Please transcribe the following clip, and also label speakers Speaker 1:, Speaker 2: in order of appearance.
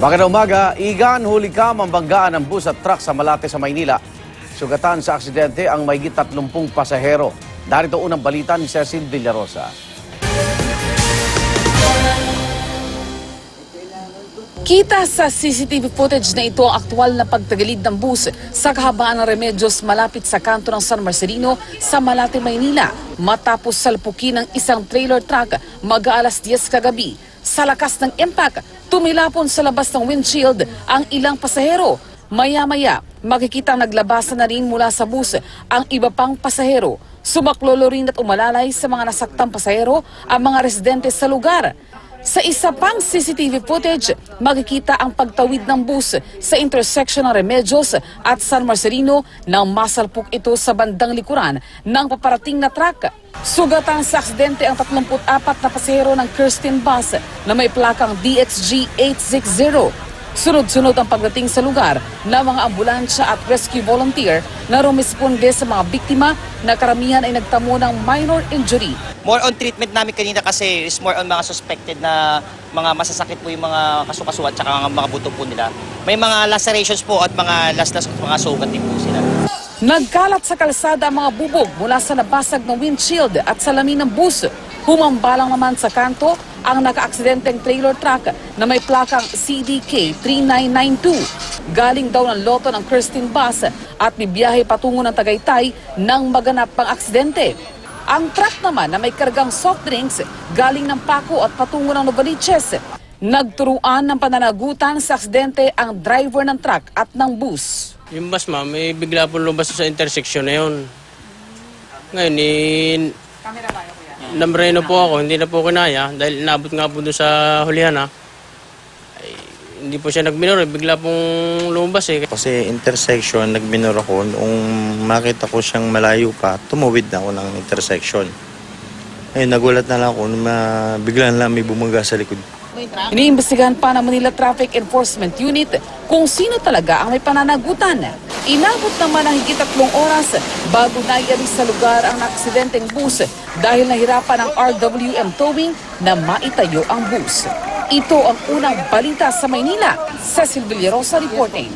Speaker 1: Magandang umaga, Igan, huli ka mambanggaan ng bus at truck sa Malate sa Maynila. Sugatan sa aksidente ang mahigit 30 pasahero. Darito unang balita ni Cecil Villarosa.
Speaker 2: Kita sa CCTV footage na ito ang aktwal na pagtagilid ng bus sa kahabaan ng Remedios malapit sa kanto ng San Marcelino sa Malate, Maynila matapos salpukin ng isang trailer truck mag-aalas 10 kagabi. Sa lakas ng impact, tumilapon sa labas ng windshield ang ilang pasahero. Maya-maya, makikita naglabasan na rin mula sa bus ang iba pang pasahero. Sumaklolo rin at umalalay sa mga nasaktang pasahero ang mga residente sa lugar. Sa isa pang CCTV footage, makikita ang pagtawid ng bus sa intersection ng Remedios at San Marcelino nang masalpok ito sa bandang likuran ng paparating na truck. Sugatan sa aksidente ang 34 na pasahero ng Kirsten Bus na may plakang DXG 860. Sunod-sunod ang pagdating sa lugar ng mga ambulansya at rescue volunteer na rumisponde sa mga biktima na karamihan ay nagtamo ng minor injury.
Speaker 3: More on treatment namin kanina kasi is more on mga suspected na mga masasakit po yung mga kasukasuan at saka mga buto po nila. May mga lacerations po at mga laslas at mga sugat din po sila.
Speaker 2: Nagkalat sa kalsada ang mga bubog mula sa nabasag ng windshield at salamin ng bus. Humambalang naman sa kanto ang naka-aksidenteng trailer truck na may plakang CDK 3992. Galing daw ng loto ng Kirsten Bus at bibiyahe patungo ng Tagaytay nang maganap ang aksidente. Ang truck naman na may kargang soft drinks galing ng Paco at patungo ng Novaliches. Nagturuan ng pananagutan sa aksidente ang driver ng truck at ng bus.
Speaker 4: Yung bus ma'am, may bigla po lumabas sa intersection na yun. Ngayon, namreno po ako, hindi na po kinaya dahil inabot nga po doon sa hulihan ha. Ay, hindi po siya nagminor, bigla pong lumabas eh.
Speaker 5: Kasi intersection, nagminor ako, nung makita ko siyang malayo pa, tumawid na ako ng intersection. Ayun, nagulat na lang ako, biglaan lang may bumaga sa likod.
Speaker 2: Iniimbestigahan pa ng Manila Traffic Enforcement Unit kung sino talaga ang may pananagutan. Inabot naman ang higit 3 oras bago naialis sa lugar ang aksidenteng bus dahil nahirapan ang RWM towing na maitayo ang bus. Ito ang unang balita sa Maynila. Cecil Villarosa reporting.